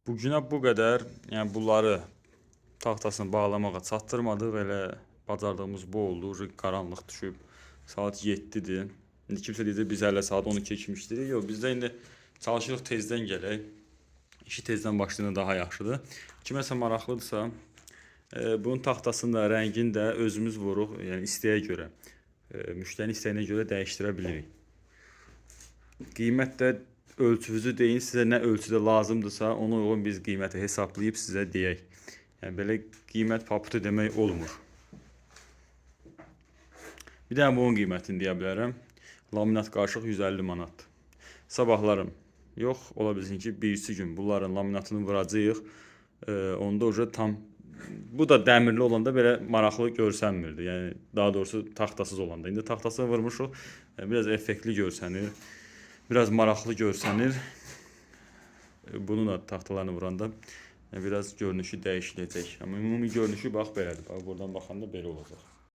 Bugünə bu qədər, yəni bunları taxtasını bağlamağa çatdırmadıq, elə bacardığımız bu oldu. Qaranlıq düşüb, saat 7-dir. İndi kimsə deyəcək biz hələ saat 12 kimi işləyirik. Yox, bizdə indi çalışırıq tezdən gələk. İşi tezdən başlayanda daha yaxşıdır. Kiməsə maraqlıdırsa, bunun taxtasını da, rəngini də özümüz vuruq, yəni istəyə görə, müştərinin istəyinə görə dəyişdirə bilirik. Qiymət də ölçünüzü deyin, sizə nə ölçüdə lazımdırsa, ona uyğun biz qiyməti hesablayıb sizə deyək. Yəni belə qiymət paputu demək olmur. Bir də bunun qiymətini deyə bilərəm. Laminat qarışıq 150 manat. Sabahlarım yox, ola bilsin ki, birisi gün bunların laminatını vuracağıq. Onda oca tam, bu da dəmirli olanda belə maraqlı görsənmirdi. Yəni daha doğrusu taxtasız olanda. İndi taxtasını vurmuşuq, biraz effektli görsənir. Biraz maraqlı görsənir. Bunu da taxtalarını vuranda biraz görünüşü dəyişiləcək. Amma ümumi görünüşü bax belədir. Bax buradan baxanda belə olacaq.